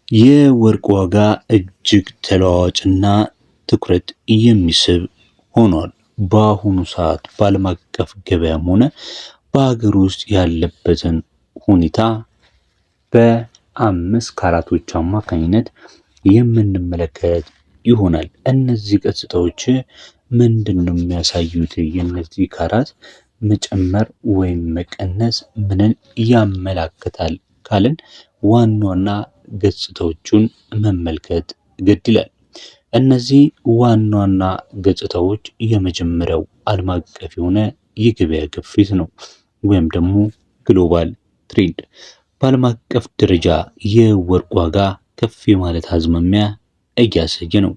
የወርቅ ዋጋ እጅግ ተለዋዋጭና ትኩረት የሚስብ ሆኗል። በአሁኑ ሰዓት በዓለም አቀፍ ገበያም ሆነ በሀገር ውስጥ ያለበትን ሁኔታ በአምስት ካራቶች አማካኝነት የምንመለከት ይሆናል። እነዚህ ገጽታዎች ምንድነው የሚያሳዩት? የነዚህ ካራት መጨመር ወይም መቀነስ ምንን ያመላክታል ካልን ዋና ዋና ገጽታዎቹን መመልከት ግድ ይላል። እነዚህ ዋና ዋና ገጽታዎች የመጀመሪያው ዓለም አቀፍ የሆነ የገበያ ግፊት ነው ወይም ደግሞ ግሎባል ትሬንድ። በዓለም አቀፍ ደረጃ የወርቅ ዋጋ ከፍ የማለት አዝማሚያ እያሳየ ነው።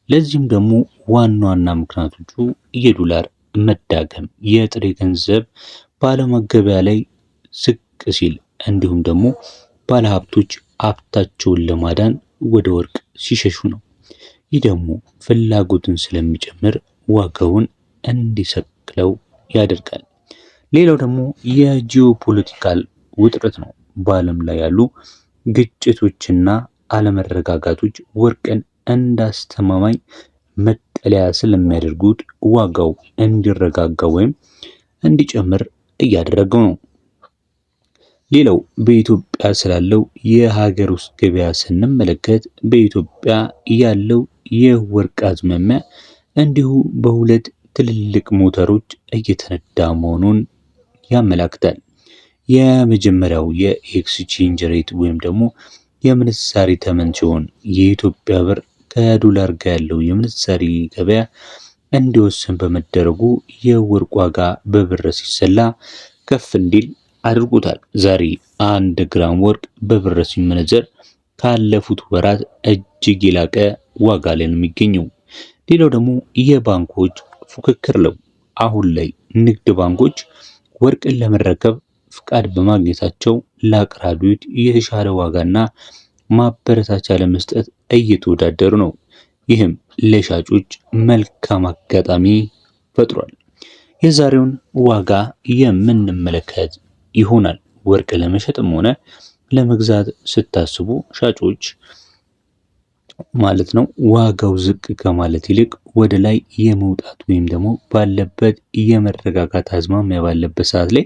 ለዚህም ደግሞ ዋና ዋና ምክንያቶቹ የዶላር መዳከም፣ የጥሬ ገንዘብ በዓለም ገበያ ላይ ዝቅ ሲል፣ እንዲሁም ደግሞ ባለሀብቶች ሀብታቸውን ለማዳን ወደ ወርቅ ሲሸሹ ነው። ይህ ደግሞ ፍላጎትን ስለሚጨምር ዋጋውን እንዲሰቅለው ያደርጋል። ሌላው ደግሞ የጂኦፖለቲካል ውጥረት ነው። በዓለም ላይ ያሉ ግጭቶችና አለመረጋጋቶች ወርቅን እንዳስተማማኝ መጠለያ ስለሚያደርጉት ዋጋው እንዲረጋጋ ወይም እንዲጨምር እያደረገው ነው። ሌላው በኢትዮጵያ ስላለው የሀገር ውስጥ ገበያ ስንመለከት በኢትዮጵያ ያለው የወርቅ አዝማሚያ እንዲሁ በሁለት ትልልቅ ሞተሮች እየተነዳ መሆኑን ያመላክታል። የመጀመሪያው የኤክስቼንጅ ሬት ወይም ደግሞ የምንዛሪ ተመን ሲሆን የኢትዮጵያ ብር ከዶላር ጋር ያለው የምንዛሪ ገበያ እንዲወሰን በመደረጉ የወርቅ ዋጋ በብር ሲሰላ ከፍ እንዲል አድርጎታል። ዛሬ 1 ግራም ወርቅ በብር ሲመነዘር ካለፉት ወራት እጅግ የላቀ ዋጋ ላይ ነው የሚገኘው። ሌላው ደግሞ የባንኮች ፉክክር ነው። አሁን ላይ ንግድ ባንኮች ወርቅን ለመረከብ ፍቃድ በማግኘታቸው ለአቅራቢዎች የተሻለ ዋጋና ማበረታቻ ለመስጠት እየተወዳደሩ ነው። ይህም ለሻጮች መልካም አጋጣሚ ፈጥሯል። የዛሬውን ዋጋ የምንመለከት ይሆናል። ወርቅ ለመሸጥም ሆነ ለመግዛት ስታስቡ ሻጮች ማለት ነው ዋጋው ዝቅ ከማለት ይልቅ ወደ ላይ የመውጣት ወይም ደግሞ ባለበት የመረጋጋት አዝማሚያ ባለበት ሰዓት ላይ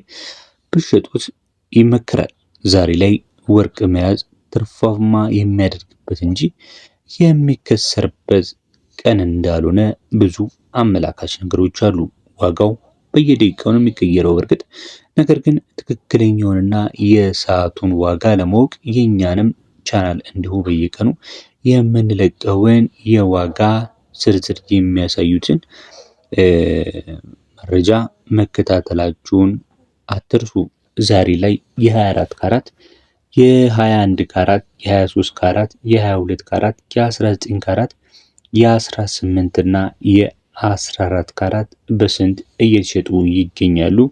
ብትሸጡት ይመከራል። ዛሬ ላይ ወርቅ መያዝ ትርፋማ የሚያደርግበት እንጂ የሚከሰርበት ቀን እንዳልሆነ ብዙ አመላካች ነገሮች አሉ። ዋጋው በየደቂቃው ነው የሚቀየረው በርግጥ ነገር ግን ትክክለኛውንና የሰዓቱን ዋጋ ለማወቅ የኛንም ቻናል እንዲሁ በየቀኑ የምንለቀውን የዋጋ ዝርዝር የሚያሳዩትን መረጃ መከታተላችሁን አትርሱ። ዛሬ ላይ የ24 ካራት፣ የ21 ካራት፣ የ23 ካራት፣ የ22 ካራት፣ የ19 ካራት፣ የ18 እና የ14 ካራት በስንት እየተሸጡ ይገኛሉ?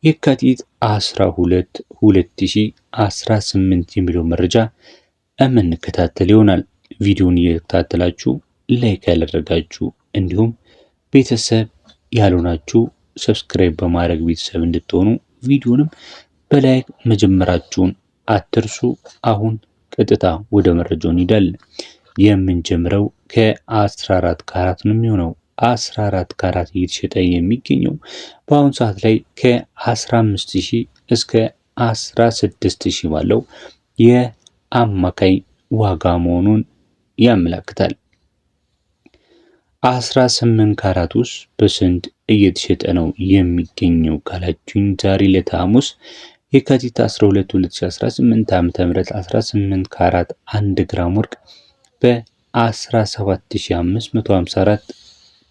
የካቲት 12 2018 የሚለው መረጃ የምንከታተል ይሆናል። ቪዲዮውን እየተከታተላችሁ ላይክ ያላደረጋችሁ እንዲሁም ቤተሰብ ያልሆናችሁ ሰብስክራይብ በማድረግ ቤተሰብ እንድትሆኑ ቪዲዮንም በላይክ መጀመራችሁን አትርሱ። አሁን ቀጥታ ወደ መረጃው እንሄዳለን። የምንጀምረው ከ14 ካራት ነው የሚሆነው። 14 ካራት እየተሸጠ የሚገኘው በአሁኑ ሰዓት ላይ ከ15000 እስከ 16000 ባለው የአማካይ ዋጋ መሆኑን ያመለክታል። 18 ካራት ውስጥ በስንት እየተሸጠ ነው የሚገኘው ካላችሁኝ ዛሬ ዕለተ ሐሙስ የካቲት 12 2018 ዓ.ም 18 ካራት 1 ግራም ወርቅ በ17554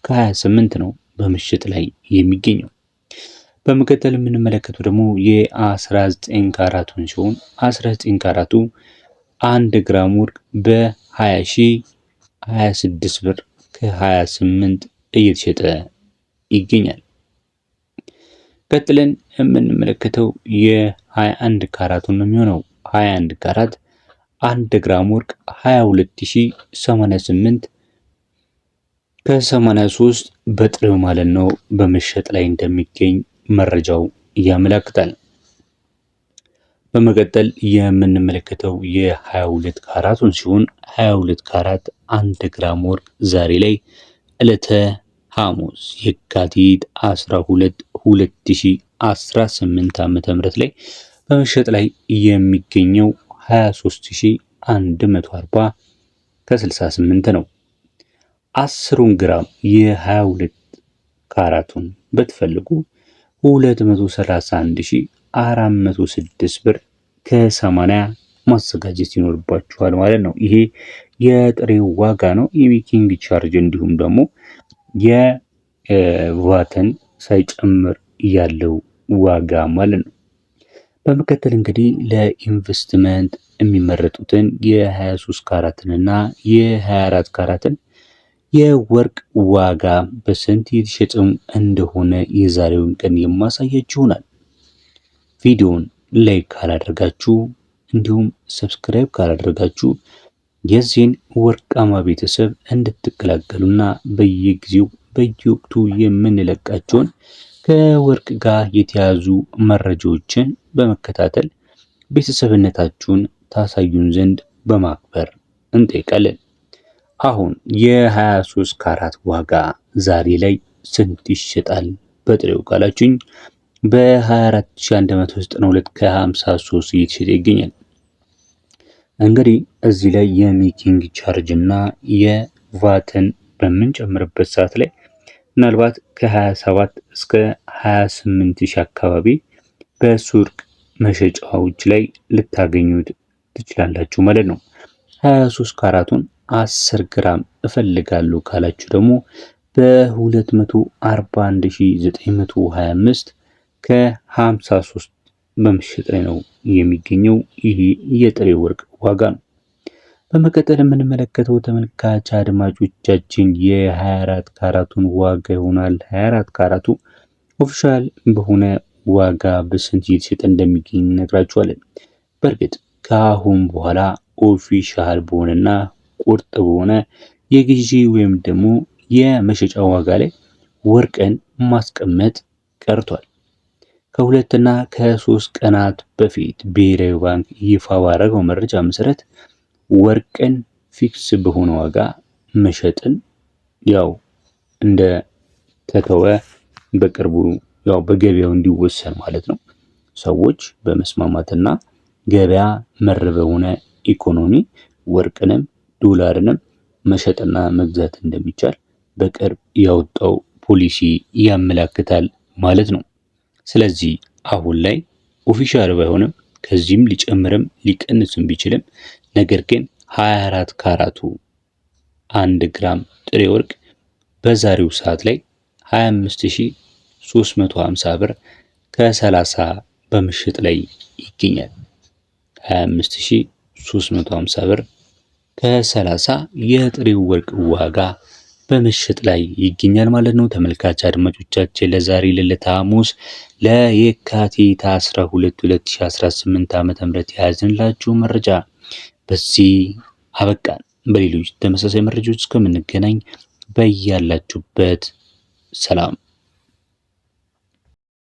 ከ28 ነው በምሽት ላይ የሚገኘው። በመቀጠል የምንመለከተው ደግሞ የ19 ካራቱን ሲሆን 19 ካራቱ 1 ግራም ወርቅ በ20026 ብር ከ28 እየተሸጠ ይገኛል። ቀጥለን የምንመለከተው የ21 ካራቱን ነው የሚሆነው። 21 ካራት 1 ግራም ወርቅ 22088 ከ83 በጥሬው ማለት ነው በመሸጥ ላይ እንደሚገኝ መረጃው ያመለክታል። በመቀጠል የምንመለከተው የ22 ካራቱን ሲሆን 22 ካራት 1 ግራም ወርቅ ዛሬ ላይ ዕለተ ሐሙስ የካቲት 12 2018 ዓ.ም ላይ በመሸጥ ላይ የሚገኘው 23140 ከ68 ነው። 10 ግራም የ22 ካራቱን ብትፈልጉ 231406 ብር ከ80 ማዘጋጀት ይኖርባችኋል ማለት ነው። ይሄ የጥሬው ዋጋ ነው። የሜኪንግ ቻርጅ እንዲሁም ደግሞ የቫትን ሳይጨምር ያለው ዋጋ ማለት ነው። በመቀጠል እንግዲህ ለኢንቨስትመንት የሚመረጡትን የ23 ካራትን እና የ24 ካራትን የወርቅ ዋጋ በስንት የተሸጠም እንደሆነ የዛሬውን ቀን የማሳያችሁ ይሆናል። ቪዲዮውን ላይክ ካላደረጋችሁ እንዲሁም ሰብስክራይብ ካላደረጋችሁ የዚህን ወርቃማ ቤተሰብ እንድትቀላቀሉና በየጊዜው በየወቅቱ የምንለቃቸውን ከወርቅ ጋር የተያዙ መረጃዎችን በመከታተል ቤተሰብነታችሁን ታሳዩን ዘንድ በማክበር እንጠይቃለን። አሁን የ23 ካራት ዋጋ ዛሬ ላይ ስንት ይሸጣል በጥሬው ካላችሁኝ በ24192 ከ53 እየተሸጠ ይገኛል። እንግዲህ እዚህ ላይ የሜኪንግ ቻርጅ እና የቫትን በምንጨምርበት ሰዓት ላይ ምናልባት ከ27 እስከ 28 ሺህ አካባቢ በሱቅ መሸጫዎች ላይ ልታገኙት ትችላላችሁ ማለት ነው። 23 ካራቱን 10 ግራም እፈልጋለሁ ካላችሁ ደግሞ በ241925 ከ53 በመሸጥ ላይ ነው የሚገኘው። ይሄ የጥሬ ወርቅ ዋጋ ነው። በመቀጠል የምንመለከተው ተመልካች አድማጮቻችን የ24 ካራቱን ዋጋ ይሆናል። 24 ካራቱ ኦፊሻል በሆነ ዋጋ በስንት እየተሸጠ እንደሚገኝ እነግራችኋለን። በእርግጥ ከአሁን በኋላ ኦፊሻል በሆነና ቁርጥ በሆነ የግዢ ወይም ደግሞ የመሸጫ ዋጋ ላይ ወርቅን ማስቀመጥ ቀርቷል። ከሁለትና ከሶስት ቀናት በፊት ብሔራዊ ባንክ ይፋ ባደረገው መረጃ መሰረት ወርቅን ፊክስ በሆነ ዋጋ መሸጥን ያው እንደ ተተወ በቅርቡ ያው በገበያው እንዲወሰን ማለት ነው። ሰዎች በመስማማትና ገበያ መር በሆነ ኢኮኖሚ ወርቅንም ዶላርንም መሸጥና መግዛት እንደሚቻል በቅርብ ያወጣው ፖሊሲ ያመለክታል ማለት ነው። ስለዚህ አሁን ላይ ኦፊሻል ባይሆንም ከዚህም ሊጨምርም ሊቀንስም ቢችልም ነገር ግን 24 ካራቱ 1 ግራም ጥሬ ወርቅ በዛሬው ሰዓት ላይ 25350 ብር ከ30 በመሸጥ ላይ ይገኛል። 25350 ብር ከ30 የጥሬው ወርቅ ዋጋ በመሸጥ ላይ ይገኛል ማለት ነው። ተመልካች አድማጮቻችን ለዛሬ ለዕለተ ሐሙስ ለየካቲት 12 2018 ዓ.ም የያዝንላችሁ መረጃ በዚህ አበቃን። በሌሎች ተመሳሳይ መረጃዎች እስከምንገናኝ በያላችሁበት ሰላም